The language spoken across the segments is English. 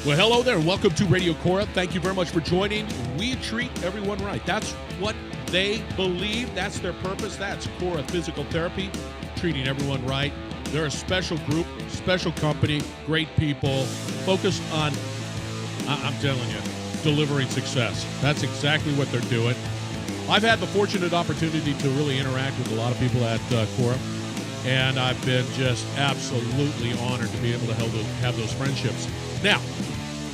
Well, hello there. Welcome to Radio CORA. Thank you very much for joining. We treat everyone right. That's what they believe. That's their purpose. That's CORA Physical Therapy, treating everyone right. They're a special group, special company, great people, focused on, I'm telling you, delivering success. That's exactly what they're doing. I've had the fortunate opportunity to really interact with a lot of people at CORA, and I've been just absolutely honored to be able to have those friendships. Now,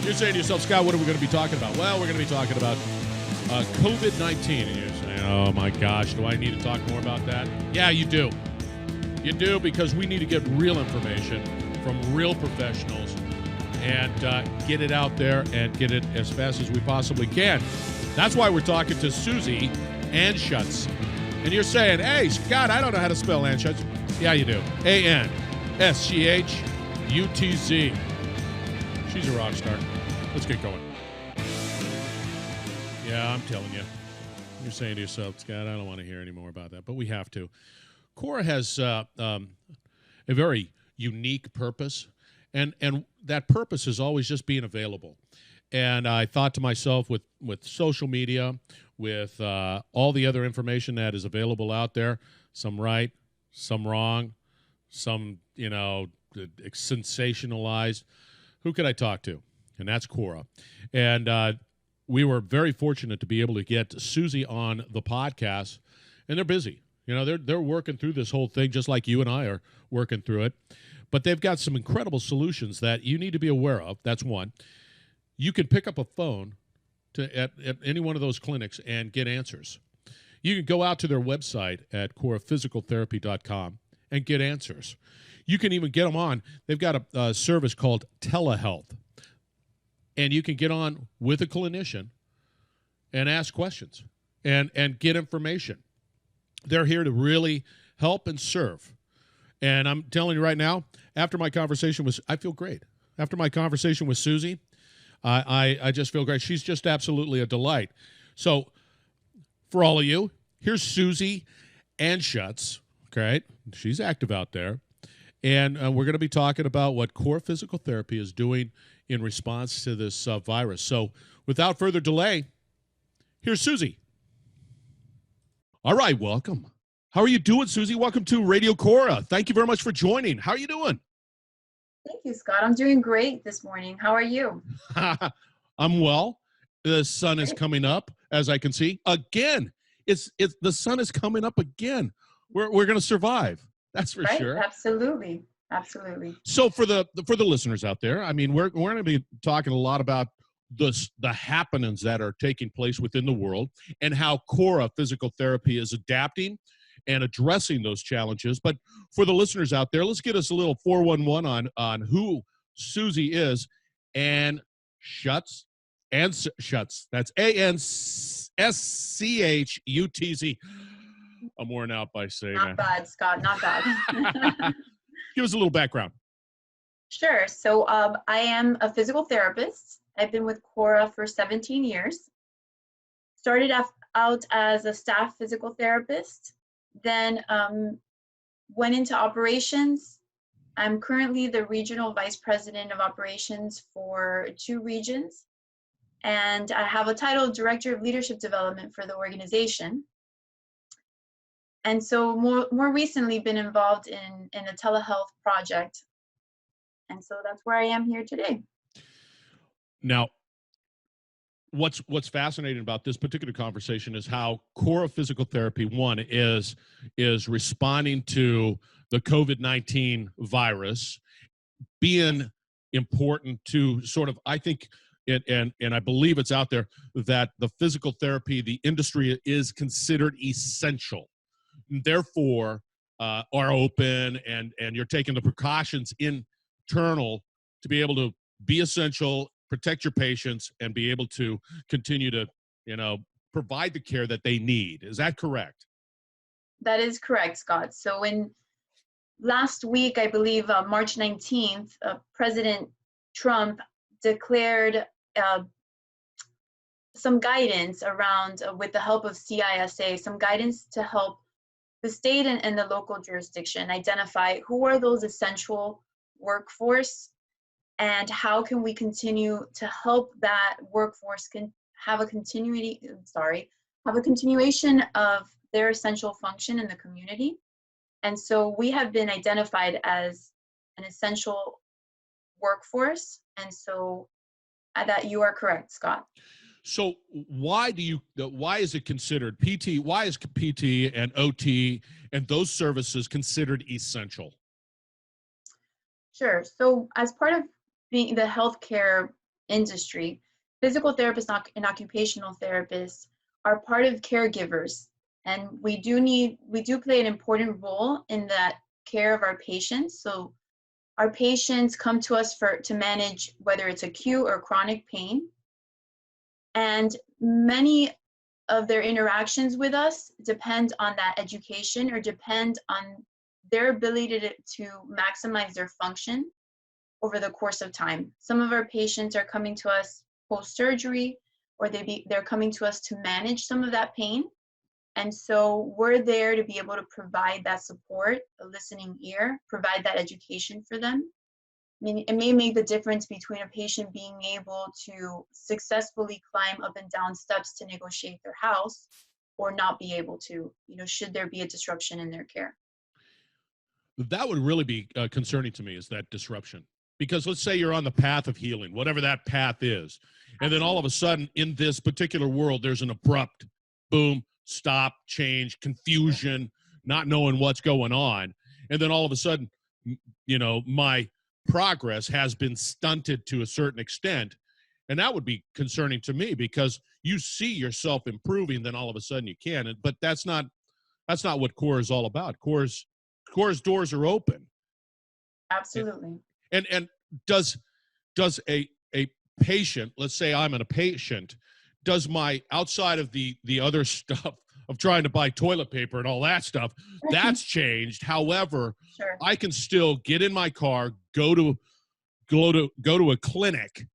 you're saying to yourself, Scott, what are we going to be talking about? Well, we're going to be talking about COVID-19. And you're saying, oh my gosh, do I need to talk more about that? Yeah, you do. You do, because we need to get real information from real professionals and get it out there and get it as fast as we possibly can. That's why we're talking to Suzy Anschutz. And you're saying, hey, Scott, I don't know how to spell Anschutz. Yeah, you do. A-N-S-C-H-U-T-Z. She's a rock star. Let's get going. Yeah, I'm telling you. You're saying to yourself, Scott, I don't want to hear any more about that, but we have to. CORA has a very unique purpose, and that purpose is always just being available. And I thought to myself, with social media, with all the other information that is available out there, some right, some wrong, some, sensationalized, who could I talk to? And that's CORA. And we were very fortunate to be able to get Suzy on the podcast, and they're busy. They're working through this whole thing just like you and I are working through it. But they've got some incredible solutions that you need to be aware of. That's one. You can pick up a phone at any one of those clinics and get answers. You can go out to their website at coraphysicaltherapy.com and get answers. You can even get them on. They've got a service called Telehealth. And you can get on with a clinician and ask questions and get information. They're here to really help and serve. And I'm telling you right now, after my conversation I feel great. After my conversation with Suzy, I just feel great. She's just absolutely a delight. So for all of you, here's Suzy Anschutz. Okay, she's active out there. And we're going to be talking about what CORA Physical Therapy is doing in response to this virus. So without further delay, here's Suzy. All right, welcome. How are you doing, Suzy? Welcome to Radio CORA. Thank you very much for joining. How are you doing? Thank you, Scott. I'm doing great this morning. How are you? I'm well. The sun is coming up, as I can see. Again, the sun is coming up again. We're going to survive. That's for sure. Absolutely. Absolutely. So for the listeners out there, I mean, we're going to be talking a lot about the happenings that are taking place within the world and how CORA Physical Therapy is adapting and addressing those challenges. But for the listeners out there, let's get us a little 411 on who Suzy is. Anschutz. That's A-N-S-C-H-U-T-Z. I'm worn out by saying that. Not bad, Scott. Not bad. Give us a little background. Sure. So I am a physical therapist. I've been with CORA for 17 years. Started out as a staff physical therapist, then went into operations. I'm currently the regional vice president of operations for 2 regions, and I have a title of director of leadership development for the organization. And so more recently been involved in a telehealth project. And so that's where I am here today. Now, what's fascinating about this particular conversation is how CORA Physical Therapy, one, is responding to the COVID-19 virus, being important to sort of, I think, and I believe it's out there, that the physical therapy, the industry is considered essential. Therefore, are open and you're taking the precautions internal to be able to be essential, protect your patients, and be able to continue to, provide the care that they need. Is that correct? That is correct, Scott. So last week, I believe March 19th, President Trump declared some guidance around, with the help of CISA, some guidance to help the state and the local jurisdiction identify who are those essential workforce and how can we continue to help that workforce can have a have a continuation of their essential function in the community. And so we have been identified as an essential workforce. And so that you are correct, Scott. So why is it considered PT? Why is PT and OT and those services considered essential? Sure. So as part of being the healthcare industry, physical therapists and occupational therapists are part of caregivers. And we do play an important role in that care of our patients. So our patients come to us to manage whether it's acute or chronic pain. And many of their interactions with us depend on that education or depend on their ability to maximize their function over the course of time. Some of our patients are coming to us post-surgery, or they're coming to us to manage some of that pain. And so we're there to be able to provide that support, a listening ear, provide that education for them. I mean, it may make the difference between a patient being able to successfully climb up and down steps to negotiate their house or not be able to, should there be a disruption in their care. That would really be concerning to me, is that disruption. Because let's say you're on the path of healing, whatever that path is, and then all of a sudden in this particular world, there's an abrupt boom, stop, change, confusion, not knowing what's going on. And then all of a sudden, my progress has been stunted to a certain extent. And that would be concerning to me, because you see yourself improving, then all of a sudden you can. But that's not what CORA is all about. CORA's doors are open. Absolutely. And does a patient, let's say I'm a patient, does my, outside of the other stuff of trying to buy toilet paper and all that stuff, that's changed. However, sure. I can still get in my car, go to a clinic,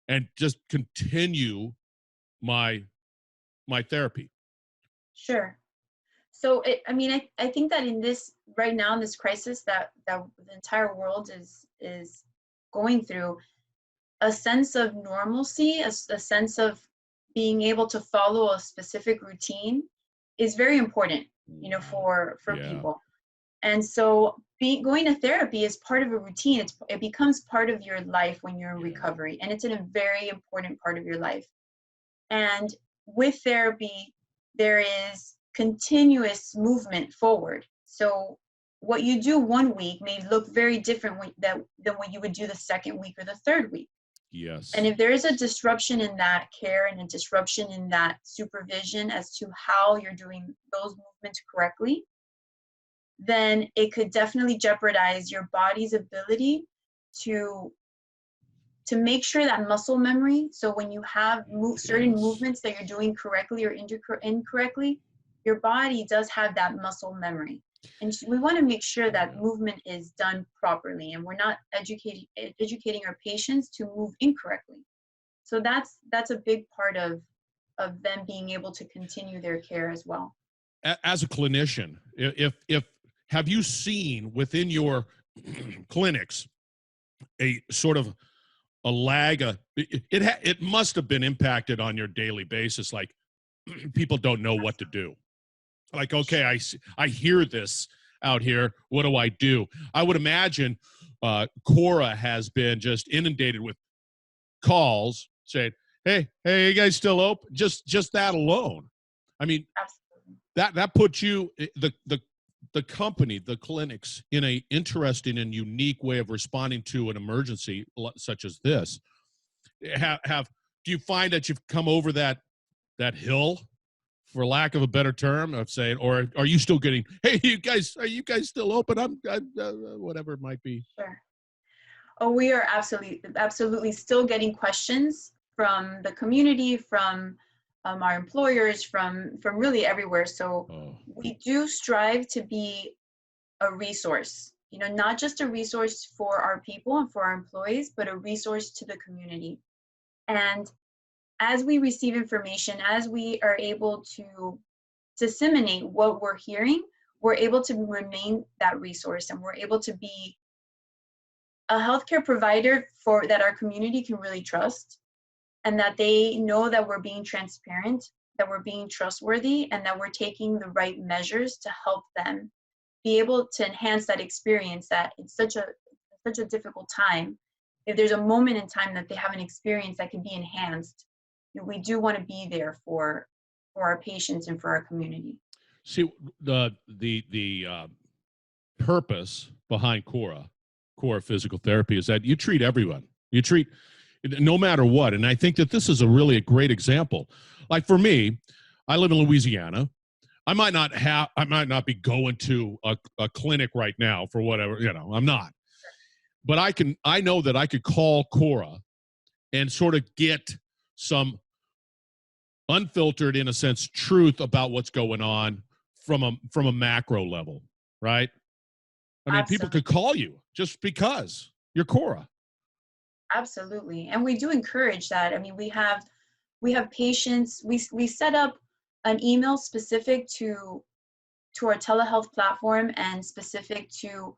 and just continue my therapy. Sure. So I think that in this right now, in this crisis that the entire world is going through, a sense of normalcy, a sense of being able to follow a specific routine is very important, for people. And so going to therapy is part of a routine. It becomes part of your life when you're in recovery, and it's a very important part of your life. And with therapy, there is continuous movement forward. So what you do one week may look very different than what you would do the second week or the third week. Yes. And if there is a disruption in that care and a disruption in that supervision as to how you're doing those movements correctly, then it could definitely jeopardize your body's ability to make sure that muscle memory. So when you have certain movements that you're doing correctly or incorrectly, your body does have that muscle memory. And we want to make sure that movement is done properly, and we're not educating our patients to move incorrectly. So that's a big part of them being able to continue their care as well. As a clinician, if have you seen within your clinics a sort of a lag? It must have been impacted on your daily basis. Like, people don't know what to do. Like, okay, I hear this out here. What do I do? I would imagine CORA has been just inundated with calls saying, hey, you guys still open? Just that alone. I mean, absolutely, that puts you, the company, the clinics, in a interesting and unique way of responding to an emergency such as this. Do you find that you've come over that hill, for lack of a better term, of saying, or are you still getting, hey, are you guys still open? I'm whatever it might be. Sure. Oh, we are absolutely still getting questions from the community, from our employers, from really everywhere. So we do strive to be a resource, not just a resource for our people and for our employees, but a resource to the community. And as we receive information, as we are able to disseminate what we're hearing, we're able to remain that resource, and we're able to be a healthcare provider for that our community can really trust, and that they know that we're being transparent, that we're being trustworthy, and that we're taking the right measures to help them be able to enhance that experience that it's such a difficult time. If there's a moment in time that they have an experience that can be enhanced, we do want to be there for our patients and for our community. See, the purpose behind CORA Physical Therapy, is that you treat everyone. You treat no matter what. And I think that this is a great example. Like for me, I live in Louisiana. I might not be going to a clinic right now for whatever, I'm not. But I know that I could call CORA and sort of get some unfiltered, in a sense, truth about what's going on from a macro level, right? I mean, people could call you just because you're CORA. Absolutely. And we do encourage that. I mean, we have patients, we set up an email specific to our telehealth platform and specific to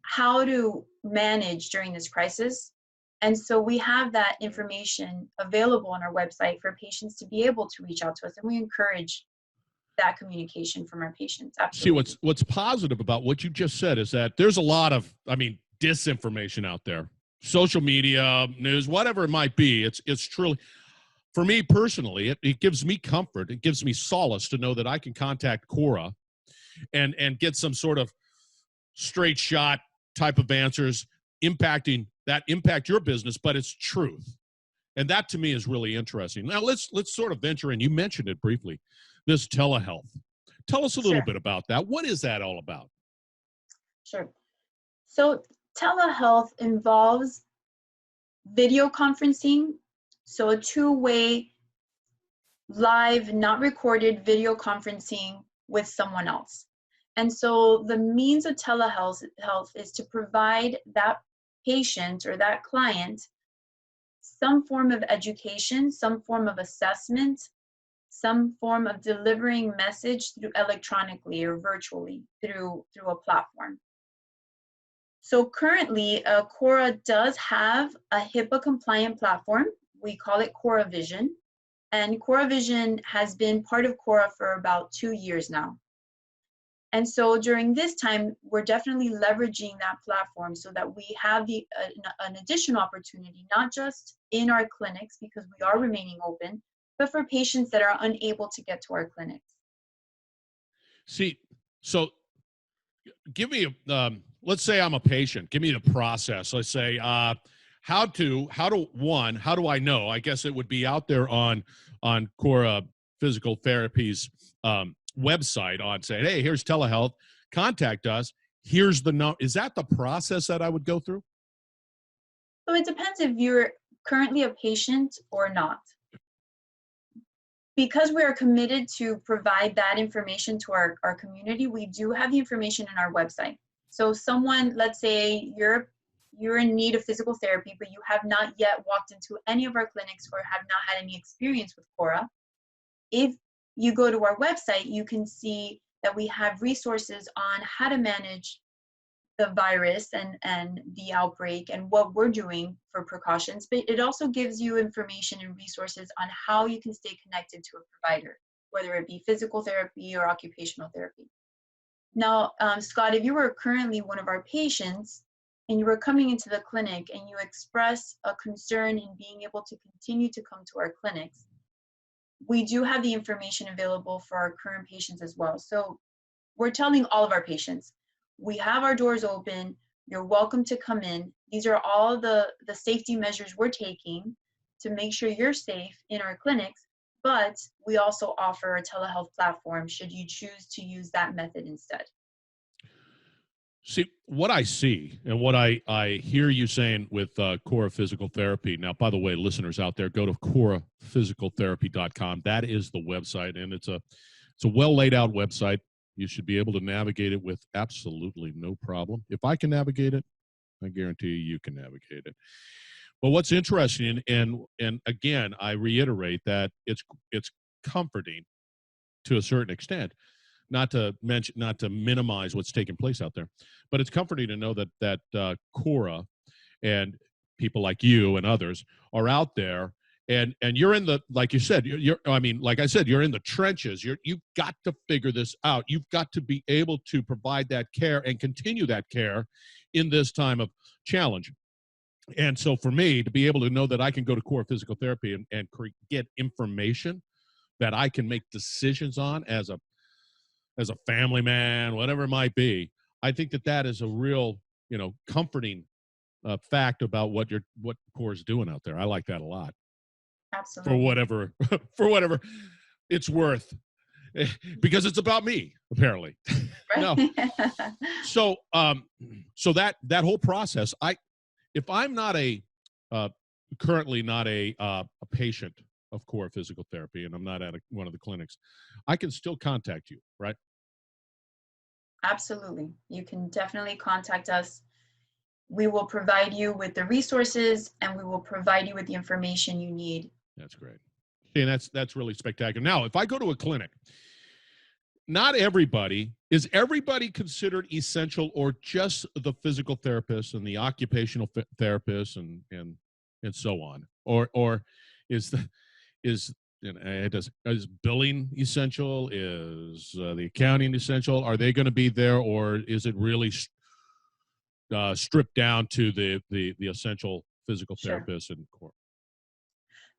how to manage during this crisis. And so we have that information available on our website for patients to be able to reach out to us. And we encourage that communication from our patients. Absolutely. See, what's positive about what you just said is that there's a lot of, disinformation out there. Social media, news, whatever it might be. It's truly, for me personally, it gives me comfort. It gives me solace to know that I can contact CORA and get some sort of straight shot type of answers impact your business, but it's truth. And that to me is really interesting. Now let's sort of venture in. You mentioned it briefly, this telehealth. Tell us a little bit about that. What is that all about? Sure. So telehealth involves video conferencing, so a two-way live, not recorded video conferencing with someone else. And so the means of telehealth is to provide that patient or that client some form of education, some form of assessment, some form of delivering message through electronically or virtually through a platform. So currently, CORA does have a HIPAA compliant platform. We call it CORA Vision. And CORA Vision has been part of CORA for about 2 years now. And so during this time, we're definitely leveraging that platform so that we have an additional opportunity, not just in our clinics, because we are remaining open, but for patients that are unable to get to our clinics. See, so give me, let's say I'm a patient. Give me the process. Let's say, how do I know? I guess it would be out there on CORA Physical Therapy's website on saying, hey, here's telehealth, contact us. Here's the no. Is that the process that I would go through? So it depends if you're currently a patient or not. Because we are committed to provide that information to our community, we do have the information in our website. So someone, let's say you're in need of physical therapy, but you have not yet walked into any of our clinics or have not had any experience with CORA. If you go to our website, you can see that we have resources on how to manage the virus and the outbreak and what we're doing for precautions, but it also gives you information and resources on how you can stay connected to a provider, whether it be physical therapy or occupational therapy. Now, Scott, if you were currently one of our patients and you were coming into the clinic and you express a concern in being able to continue to come to our clinics, we do have the information available for our current patients as well. So we're telling all of our patients, we have our doors open, you're welcome to come in. These are all the safety measures we're taking to make sure you're safe in our clinics, but we also offer a telehealth platform should you choose to use that method instead. See, what I see and what I hear you saying with CORA Physical Therapy. Now, by the way, listeners out there, go to coraphysicaltherapy.com. That is the website, and it's a well laid out website. You should be able to navigate it with absolutely no problem. If I can navigate it, I guarantee you can navigate it. But what's interesting, and again, I reiterate that it's comforting to a certain extent. Not to minimize what's taking place out there, but it's comforting to know that CORA and people like you and others are out there, and you're in the, like you said, you're I mean, like I said, you're in the trenches. You've got to figure this out. You've got to be able to provide that care and continue that care in this time of challenge. And so for me to be able to know that I can go to CORA Physical Therapy and get information that I can make decisions on as a family man, whatever it might be, I think that that is a real, comforting fact about what CORA is doing out there. I like that a lot, for Absolutely. whatever for whatever it's worth, because it's about me apparently. No, Right. so so that whole process, if I'm not uh, currently not a patient of CORA Physical Therapy, and I'm not at one of the clinics, I can still contact you, right? Absolutely. You can definitely contact us. We will provide you with the resources and we will provide you with the information you need. That's great. And that's really spectacular. Now, if I go to a clinic, not everybody considered essential, or just the physical therapist and the occupational therapist and so on, or is the is is billing essential? Is the accounting essential? Are they going to be there, or is it really stripped down to the essential physical Sure. therapist and core?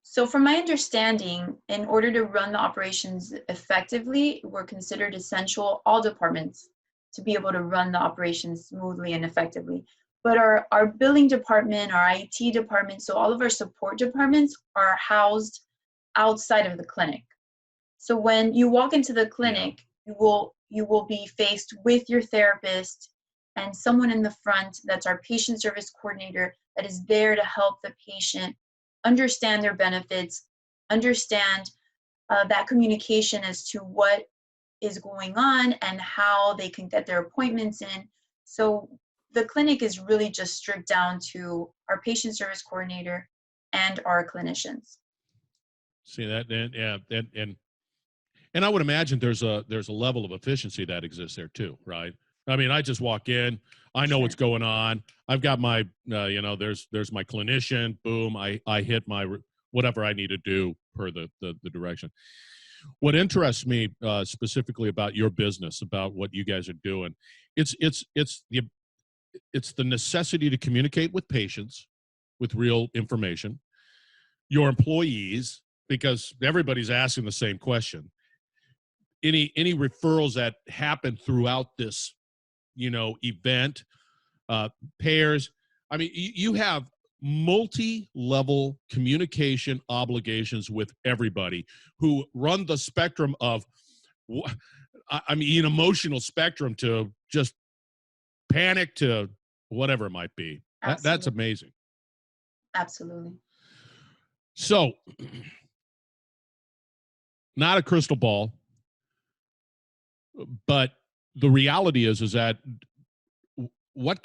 So from my understanding, in order to run the operations effectively, we're considered essential, all departments, to be able to run the operations smoothly and effectively. But our billing department, our IT department, so all of our support departments are housed outside of the clinic. So when you walk into the Yeah, clinic, you will be faced with your therapist and someone in the front that's our patient service coordinator that is there to help the patient understand their benefits, understand that communication as to what is going on and how they can get their appointments in. So the clinic is really just stripped down to our patient service coordinator and our clinicians. see that, and yeah, and I would imagine there's a level of efficiency that exists there too, right? I mean, I just walk in, I know what's Sure. going on. I've got my, there's my clinician. Boom, I hit my whatever I need to do per the direction. What interests me specifically about your business, about what you guys are doing, it's the necessity to communicate with patients with real information, your employees, because everybody's asking the same question, any referrals that happen throughout this event, payers. I mean, you have multi-level communication obligations with everybody who run the spectrum of I mean, emotional spectrum to just panic to whatever it might be. That's Absolutely. amazing. Absolutely. So, not a crystal ball, but the reality is that what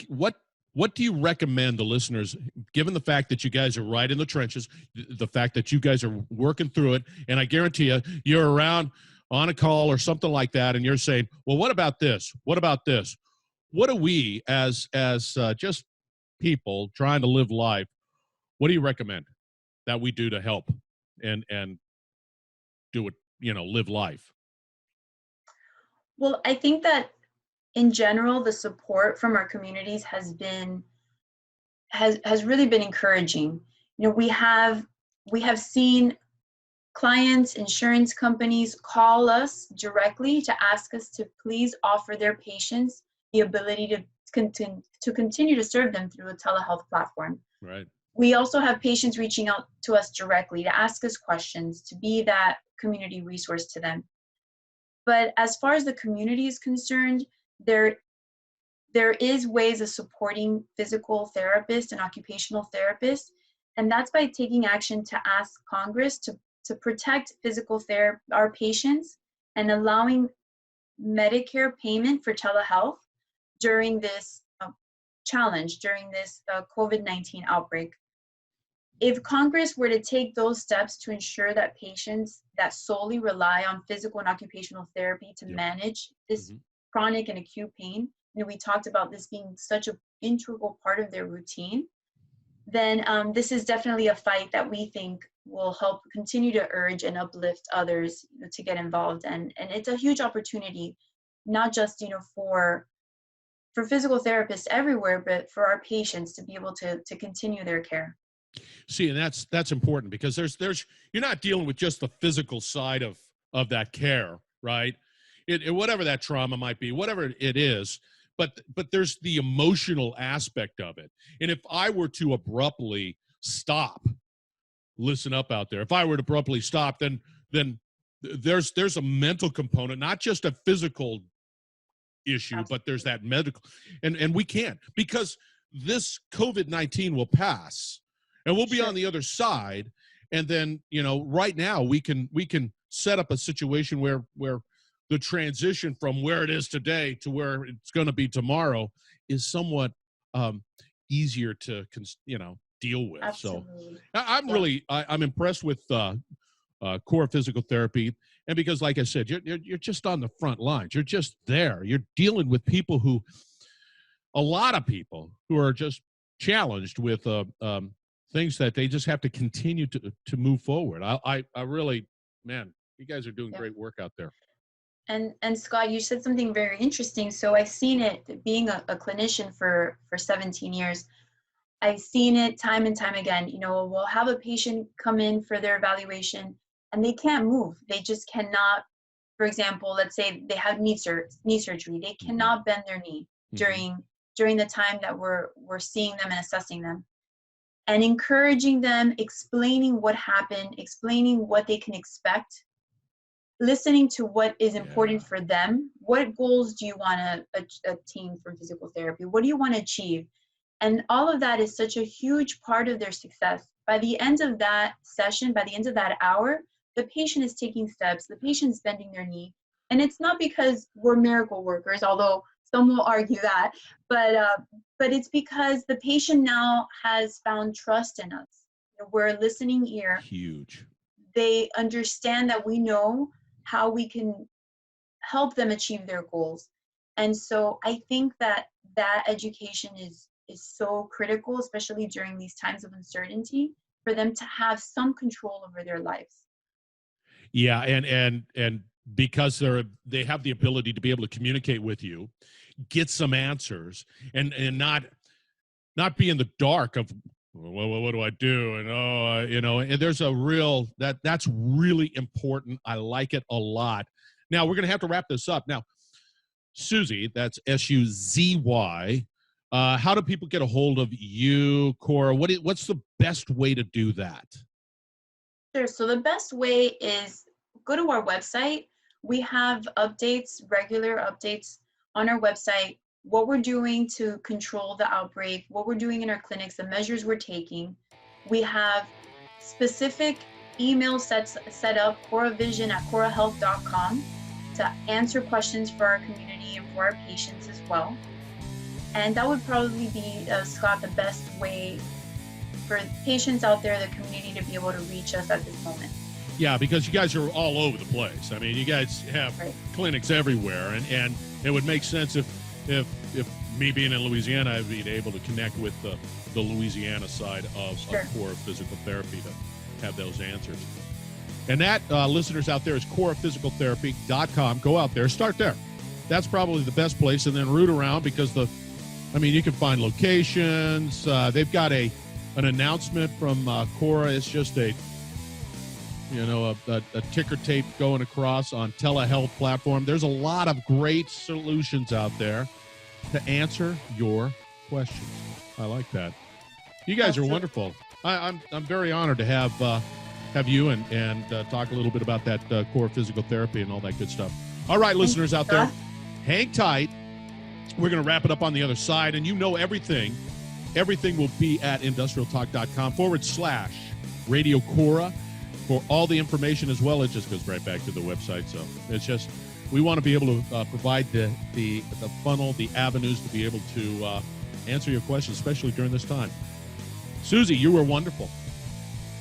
do you recommend the listeners, given the fact that you guys are right in the trenches, the fact that you guys are working through it, and I guarantee you're around on a call or something like that, and you're saying, well, what about this? What about this? What do we, as just people trying to live life, what do you recommend that we do to help and do it, live life? Well, I think that in general, the support from our communities has really been encouraging. We have seen clients, insurance companies call us directly to ask us to please offer their patients the ability to continue to serve them through a telehealth platform. Right. We also have patients reaching out to us directly to ask us questions, to be that community resource to them. But as far as the community is concerned, there there is ways of supporting physical therapists and occupational therapists, and that's by taking action to ask Congress to protect our patients and allowing Medicare payment for telehealth during this challenge, during this COVID-19 outbreak. If Congress were to take those steps to ensure that patients that solely rely on physical and occupational therapy to Yep. manage this Hmm. chronic and acute pain, we talked about this being such an integral part of their routine. then this is definitely a fight that we think will help continue to urge and uplift others to get involved. And it's a huge opportunity, not just, for physical therapists everywhere, but for our patients to be able to continue their care. See, and that's important, because there's you're not dealing with just the physical side of that care, right? Whatever that trauma might be, whatever it is, but there's the emotional aspect of it. And if I were to abruptly stop, listen up out there. If I were to abruptly stop, then there's a mental component, not just a physical issue, Absolutely. but there's that medical, and we can't, because this COVID-19 will pass, and we'll be Sure. on the other side. And then, right now we can set up a situation where the transition from where it is today to where it's going to be tomorrow is somewhat easier to deal with. Absolutely. So I'm impressed with CORA Physical Therapy. And because, like I said, you're just on the front lines. You're just there. You're dealing with a lot of people who are just challenged with things that they just have to continue to move forward. I really, man, you guys are doing great work out there. And Scott, you said something very interesting. So I've seen it, being a clinician for 17 years. I've seen it time and time again. We'll have a patient come in for their evaluation and they can't move. They just cannot, for example, let's say they have knee surgery. They cannot bend their knee during the time that we're seeing them and assessing them. And encouraging them, explaining what happened, explaining what they can expect, listening to what is important for them. What goals do you want to attain from physical therapy? What do you want to achieve? And all of that is such a huge part of their success. By the end of that session, by the end of that hour, the patient is taking steps, the patient's bending their knee. And it's not because we're miracle workers, although some will argue that, but it's because the patient now has found trust in us. We're a listening ear. Huge. They understand that we know how we can help them achieve their goals. And so I think that education is so critical, especially during these times of uncertainty, for them to have some control over their lives. Yeah, and because they have the ability to be able to communicate with you, get some answers, and not be in the dark of, well, what do I do? And and there's a real that's really important. I like it a lot. Now we're going to have to wrap this up. Now, Suzy, that's Suzy. How do people get a hold of you, CORA? What's the best way to do that? Sure. So the best way is go to our website. We have regular updates on our website, what we're doing to control the outbreak, what we're doing in our clinics, the measures we're taking. We have specific email set up, coravision@corahealth.com, to answer questions for our community and for our patients as well. And that would probably be, Scott, the best way for patients out there, the community, to be able to reach us at this moment. Yeah, because you guys are all over the place. I mean, you guys have clinics everywhere, and it would make sense if me being in Louisiana, I'd be able to connect with the Louisiana side of CORA Physical Therapy to have those answers. And that, listeners out there, is CORAphysicaltherapy.com. Go out there, start there. That's probably the best place, and then root around, because you can find locations. They've got an announcement from CORA. It's just a ticker tape going across on Telehealth platform. There's a lot of great solutions out there to answer your questions. I like that. You guys are wonderful. I'm very honored to have you and talk a little bit about that CORA Physical Therapy and all that good stuff. All right, listeners out there, hang tight. We're going to wrap it up on the other side, and everything will be at industrialtalk.com/Radio CORA for all the information as well. It just goes right back to the website. So it's just, we want to be able to provide the funnel, the avenues to be able to answer your questions, especially during this time. Suzy, you were wonderful.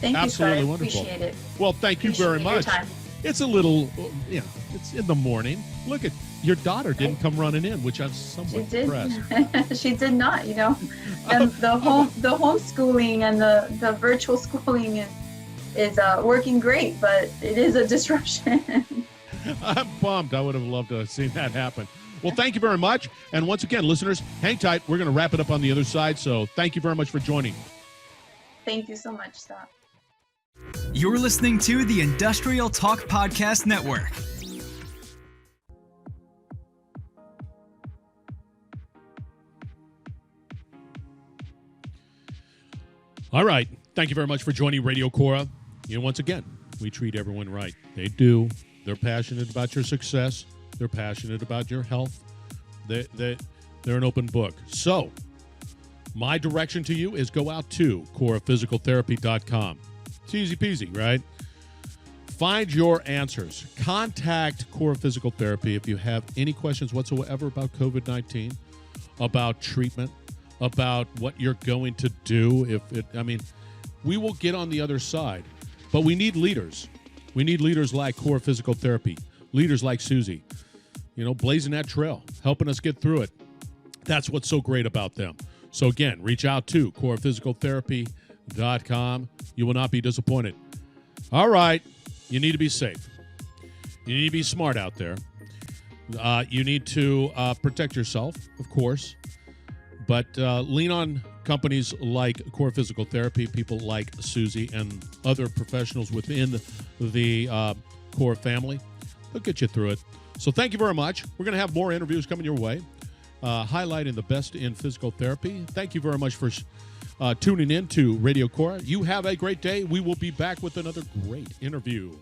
Thank you, Absolutely Scott. wonderful. Appreciate it. Well, thank you very much. Your time. It's a little, it's in the morning. Look at your daughter didn't come running in, which I'm somewhat impressed. She did not, the homeschooling and the virtual schooling is working great, but it is a disruption. I'm bummed. I would have loved to have seen that happen. Well, thank you very much. And once again, listeners, hang tight. We're going to wrap it up on the other side. So thank you very much for joining. Thank you so much, Scott. You're listening to the Industrial Talk Podcast Network. All right. Thank you very much for joining Radio CORA. Once again, we treat everyone right. They do. They're passionate about your success. They're passionate about your health. They're an open book. So my direction to you is go out to CORAPhysicalTherapy.com. It's easy peasy, right? Find your answers. Contact CORA Physical Therapy if you have any questions whatsoever about COVID-19, about treatment, about what you're going to do. We will get on the other side, but we need leaders. We need leaders like CORA Physical Therapy, leaders like Suzy, blazing that trail, helping us get through it. That's what's so great about them. So again, reach out to CORAPhysicalTherapy.com. You will not be disappointed. All right. You need to be safe. You need to be smart out there. You need to protect yourself, of course. But lean on companies like CORA Physical Therapy, people like Suzy, and other professionals within the CORA family. They'll get you through it. So thank you very much. We're going to have more interviews coming your way, highlighting the best in physical therapy. Thank you very much for tuning in to Radio CORA. You have a great day. We will be back with another great interview.